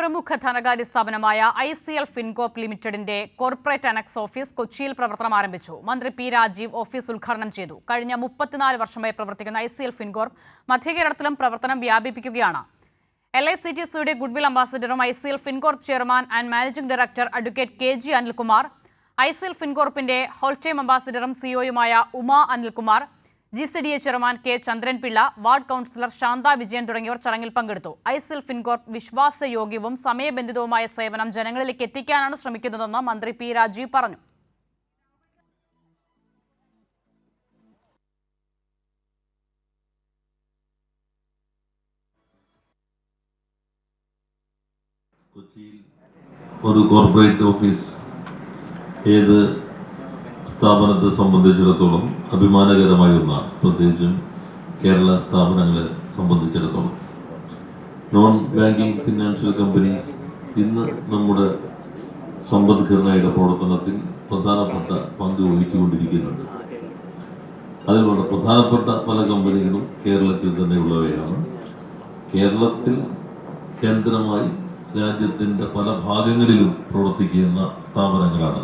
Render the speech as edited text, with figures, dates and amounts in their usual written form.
പ്രമുഖ ധനകാര്യ സ്ഥാപനമായ ICL ഫിൻകോപ്പ് ലിമിറ്റഡിന്റെ കോർപ്പറേറ്റ് അനക്സ് ഓഫീസ് കൊച്ചിയിൽ പ്രവർത്തനം ആരംഭിച്ചു. മന്ത്രി പി രാജീവ് ഓഫീസ് ഉദ്ഘാടനം ചെയ്തു. കഴിഞ്ഞ 34 വർഷമായി പ്രവർത്തിക്കുന്ന ICL ഫിൻകോർപ്പ് മധ്യകേരളത്തിലും പ്രവർത്തനം വ്യാപിപ്പിക്കുകയാണ്. LICTCയുടെ ഗുഡ്വിൽ അംബാസിഡറും ICL Fincorp chairman and managing director advocate KG Anilkumar, ICL ഫിൻകോർപ്പിന്റെ ഹോൾ ടൈം അംബാസിഡറും സിഇഒയുമായ Uma Anilkumar, GCDA chairman K Chandranpillai, ward councillor Shantha Vijayan തുടങ്ങിയവർ ചടങ്ങിൽ പങ്കെടുത്തു. ICL ഫിൻകോർപ്പ് വിശ്വാസയോഗ്യവും സമയബന്ധിതവുമായ സേവനം ജനങ്ങളിലേക്ക് എത്തിക്കാനാണ് ശ്രമിക്കുന്നതെന്ന് മന്ത്രി പി രാജീവ് പറഞ്ഞു. കൊച്ചിയിൽ ഒരു കോർപ്പറേറ്റ് ഓഫീസ് ഏത് സ്ഥാപനത്തെ സംബന്ധിച്ചിടത്തോളം അഭിമാനകരമായ ഒന്നാണ്, പ്രത്യേകിച്ചും കേരള സ്ഥാപനങ്ങളെ സംബന്ധിച്ചിടത്തോളം. നോൺ ബാങ്കിങ് ഫിനാൻഷ്യൽ കമ്പനീസ് ഇന്ന് നമ്മുടെ സമ്പദ്ഘടനയുടെ പ്രവർത്തനത്തിൽ പ്രധാനപ്പെട്ട പങ്ക് വഹിച്ചുകൊണ്ടിരിക്കുന്നുണ്ട്. അതിൽ വളരെ പ്രധാനപ്പെട്ട പല കമ്പനികളും കേരളത്തിൽ തന്നെയുള്ളവയാണ്. കേരളത്തിൽ കേന്ദ്രമായി രാജ്യത്തിൻ്റെ പല ഭാഗങ്ങളിലും പ്രവർത്തിക്കുന്ന സ്ഥാപനങ്ങളാണ്.